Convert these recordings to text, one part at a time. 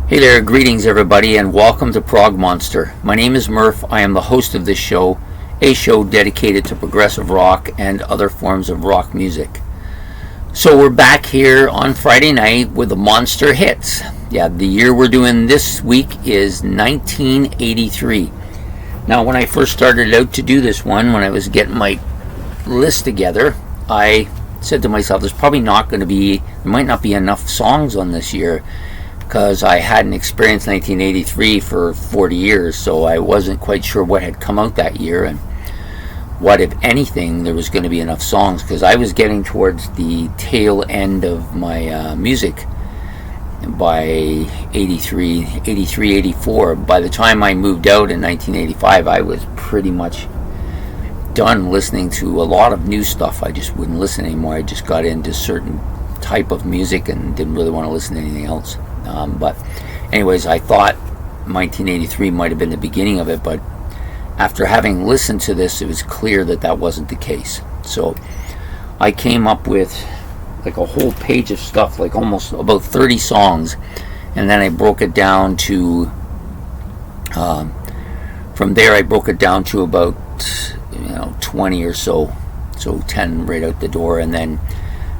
Hey there, greetings everybody, and welcome to Prog Monster. My name is Murph. I am the host of this show, a show dedicated to progressive rock and other forms of rock music. So we're back here on Friday night with the Monster Hits. Yeah, the year we're doing this week is 1983. Now, when I first started out to do this one, when I was getting my list together, I said to myself, there might not be enough songs on this year, because I hadn't experienced 1983 for 40 years, so I wasn't quite sure what had come out that year and what, if anything, there was going to be enough songs, because I was getting towards the tail end of my music by 83, 84. By the time I moved out in 1985, I was pretty much done listening to a lot of new stuff. I just wouldn't listen anymore. I just got into certain type of music and didn't really want to listen to anything else. But anyways, I thought 1983 might have been the beginning of it, but after having listened to this, it was clear that that wasn't the case. So I came up with like a whole page of stuff, like almost about 30 songs, and then I broke it down to from there I broke it down to about 20 or so 10 right out the door, and then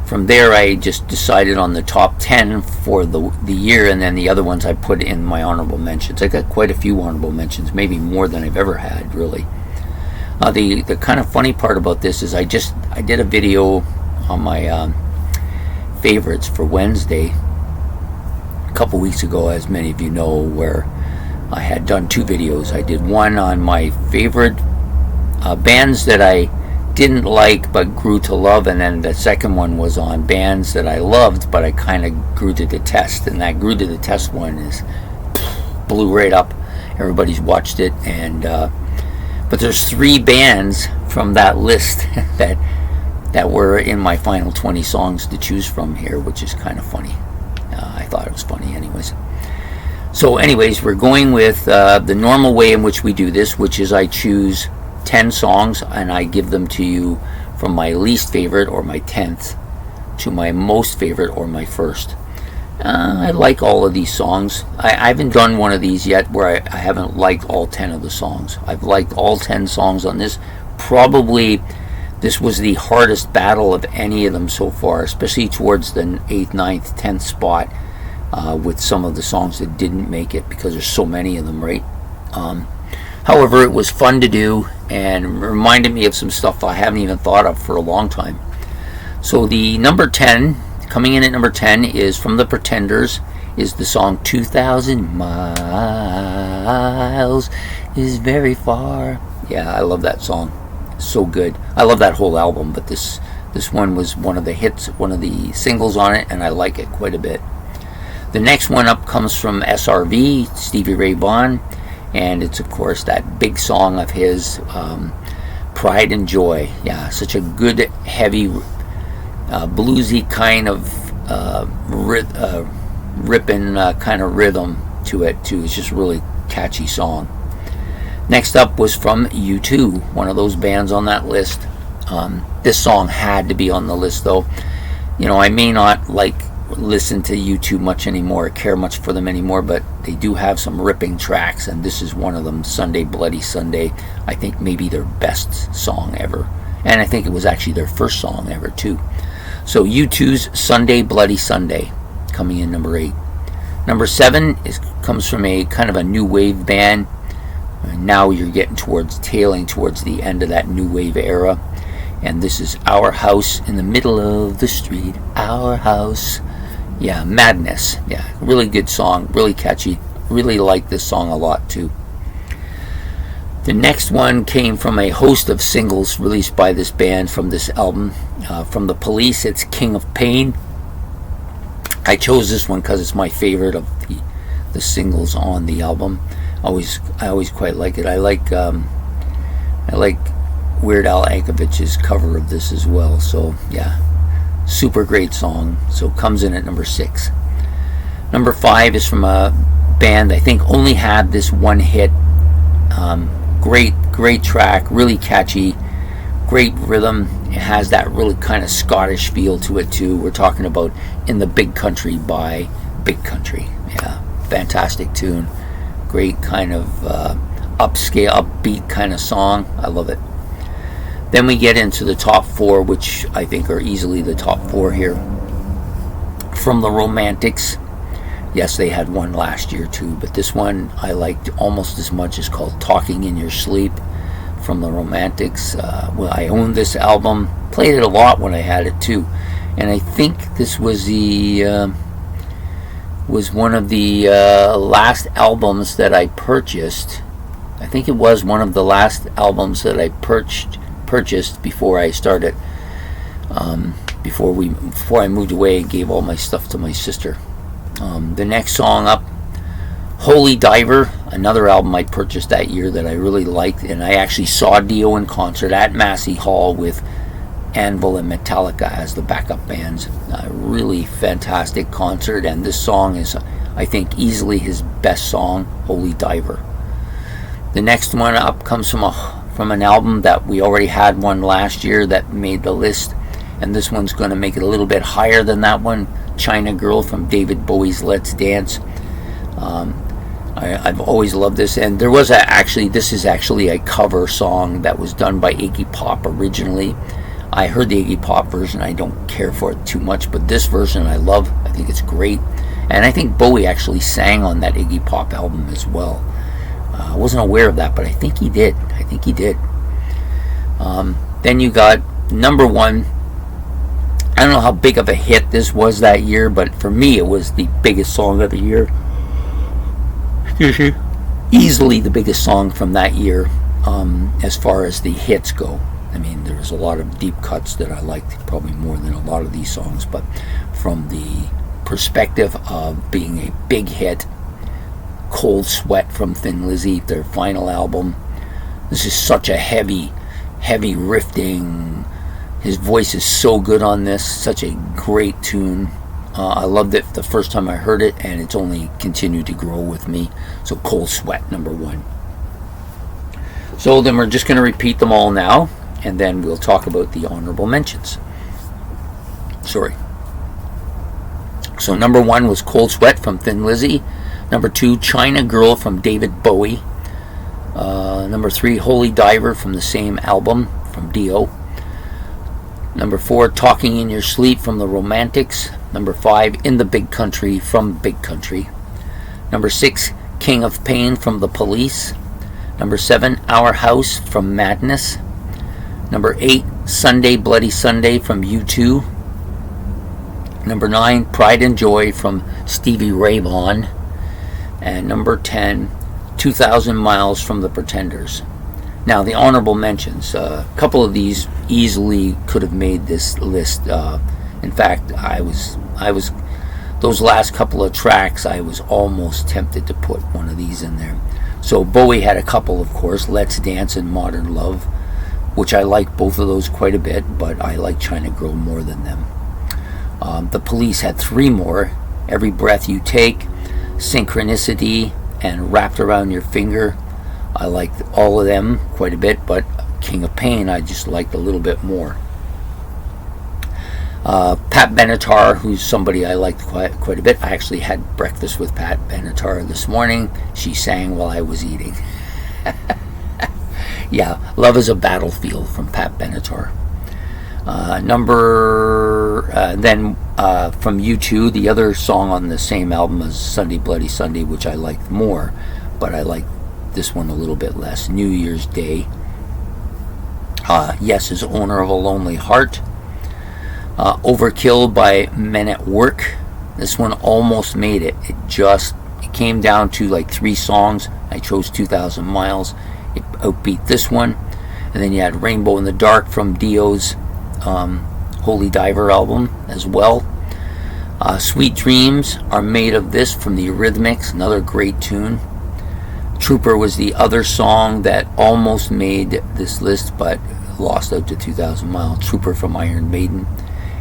from there I just decided on the top 10 for the year, and then the other ones I put in my honorable mentions. I got quite a few honorable mentions, maybe more than I've ever had, really. The kind of funny part about this is I did a video on my favorites for Wednesday a couple weeks ago, as many of you know, where I had done two videos. I did one on my favorite bands that I didn't like but grew to love, and then the second one was on bands that I loved but I kind of grew to detest, and that grew to detest one blew right up. Everybody's watched it, and but there's 3 bands from that list that were in my final 20 songs to choose from here, which is kind of funny. I thought it was funny anyways. So anyways, we're going with the normal way in which we do this, which is I choose 10 songs and I give them to you from my least favorite or my 10th to my most favorite or my first. I like all of these songs. I haven't done one of these yet where I haven't liked all 10 of the songs. I've liked all 10 songs on this. Probably this was the hardest battle of any of them so far, especially towards the 8th, 9th, 10th spot, with some of the songs that didn't make it because there's so many of them, right? However, it was fun to do and reminded me of some stuff I haven't even thought of for a long time. So the number 10, coming in at number 10, is from the Pretenders, is the song 2,000 Miles is Very Far. Yeah, I love that song. So good. I love that whole album, but this one was one of the hits, one of the singles on it, and I like it quite a bit. The next one up comes from SRV, Stevie Ray Vaughan. And it's, of course, that big song of his, Pride and Joy. Yeah, such a good, heavy, bluesy kind of ripping kind of rhythm to it, too. It's just a really catchy song. Next up was from U2, one of those bands on that list. This song had to be on the list, though. I may not listen to U2 much anymore, care much for them anymore, but they do have some ripping tracks, and this is one of them. Sunday Bloody Sunday, I think maybe their best song ever, and I think it was actually their first song ever too. So U2's Sunday Bloody Sunday, coming in number 8. Number 7 comes from a kind of a new wave band. Now you're getting tailing towards the end of that new wave era, and this is Our House in the Middle of the Street. Our House. Yeah, Madness. Yeah, really good song, really catchy. Really like this song a lot too. The next one came from a host of singles released by this band from this album. From The Police, it's King of Pain. I chose this one because it's my favorite of the singles on the album. I always quite like it. I like Weird Al Yankovic's cover of this as well. So yeah. Super great song. So comes in at number 6. Number 5 is from a band I think only had this one hit. Great track, really catchy, great rhythm. It has that really kind of Scottish feel to it too. We're talking about In the Big Country by Big Country. Yeah, fantastic. fantastic tune. Great kind of upscale, upbeat kind of song. I love it. Then we get into the top four, which I think are easily the top four here. From the Romantics. Yes, they had one last year too, but this one I liked almost as much. As called Talking in Your Sleep from the Romantics. Well, I owned this album, played it a lot when I had it too, and I think this was one of the last albums that I purchased. I think it was one of the last albums that I purchased before I started, before I moved away and gave all my stuff to my sister. The next song up, Holy Diver, another album I purchased that year that I really liked, and I actually saw Dio in concert at Massey Hall with Anvil and Metallica as the backup bands. A really fantastic concert, and this song is, I think, easily his best song, Holy Diver. The next one up comes from an album that we already had one last year that made the list, and this one's going to make it a little bit higher than that one, China Girl from David Bowie's Let's Dance. I've always loved this, and there was this is actually a cover song that was done by Iggy Pop originally. I heard the Iggy Pop version. I don't care for it too much, but this version I love. I think it's great, and I think Bowie actually sang on that Iggy Pop album as well. I wasn't aware of that, but I think he did. Then you got number one. I don't know how big of a hit this was that year, but for me it was the biggest song of the year. Easily the biggest song from that year, as far as the hits go. I mean, there was a lot of deep cuts that I liked, probably more than a lot of these songs, but from the perspective of being a big hit, Cold Sweat from Thin Lizzy, their final album. This is such a heavy riffing. His voice is so good on this, such a great tune. I loved it the first time I heard it, and it's only continued to grow with me. So Cold Sweat, number one. So then we're just going to repeat them all now, and then we'll talk about the honorable mentions. Sorry. So number one was Cold Sweat from Thin Lizzy. Number two, China Girl from David Bowie. Number three, Holy Diver from the same album from Dio. Number four, Talking in Your Sleep from the Romantics. Number five, In the Big Country from Big Country. Number six, King of Pain from The Police. Number seven, Our House from Madness. Number eight, Sunday Bloody Sunday from U2. Number nine, Pride and Joy from Stevie Ray Vaughan. And number 10, 2,000 Miles from The Pretenders. Now the honorable mentions, a couple of these easily could have made this list. In fact, I was those last couple of tracks, I was almost tempted to put one of these in there. So Bowie had a couple, of course, Let's Dance and Modern Love, which I like both of those quite a bit, but I like China Girl more than them. The Police had three more, Every Breath You Take, Synchronicity, and Wrapped Around Your Finger. I liked all of them quite a bit, but King of Pain I just liked a little bit more. Pat Benatar, who's somebody I liked quite a bit. I actually had breakfast with Pat Benatar this morning. She sang while I was eating. Yeah, Love is a Battlefield from Pat Benatar. Then from U2, the other song on the same album is Sunday Bloody Sunday, which I liked more, but I liked this one a little bit less. New Year's Day. Yes is Owner of a Lonely Heart. Overkill by Men at Work. This one almost made it. It came down to like three songs. I chose 2,000 Miles. It outbeat this one. And then you had Rainbow in the Dark from Dio's Holy Diver album as well. Sweet Dreams Are Made of This from the Eurythmics, another great tune. Trooper was the other song that almost made this list but lost out to 2,000 Miles. Trooper from Iron Maiden.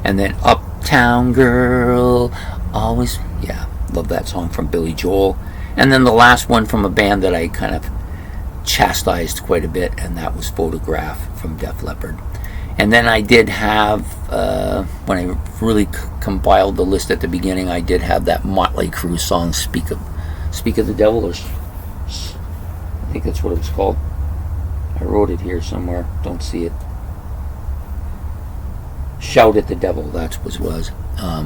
And then Uptown Girl, always, yeah, love that song from Billy Joel. And then the last one from a band that I kind of chastised quite a bit, and that was Photograph from Def Leppard. And then I did have, when I really compiled the list at the beginning, I did have that Motley Crue song, Speak Speak of the Devil, or I think that's what it was called. I wrote it here somewhere. Don't see it. Shout at the Devil, that's what it was,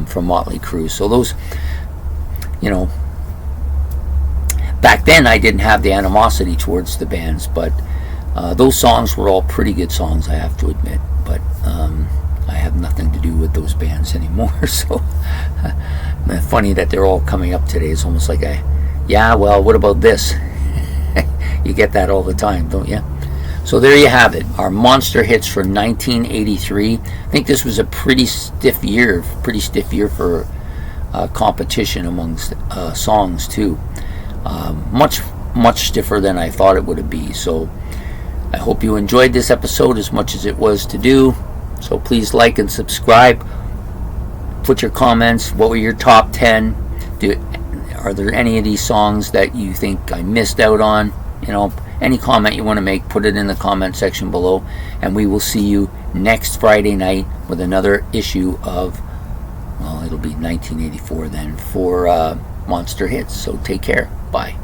from Motley Crue. So those, back then I didn't have the animosity towards the bands, but those songs were all pretty good songs, I have to admit. But I have nothing to do with those bands anymore. So funny that they're all coming up today. It's almost like well, what about this? You get that all the time, don't you? So there you have it, our monster hits for 1983. I think this was a pretty stiff year for competition amongst songs too. Much stiffer than I thought it would be. So I hope you enjoyed this episode as much as it was to do. So please like and subscribe. Put your comments. What were your top 10? Are there any of these songs that you think I missed out on? Any comment you want to make, put it in the comment section below, and we will see you next Friday night with another issue of, well, it'll be 1984 then, for Monster Hits. So take care. Bye.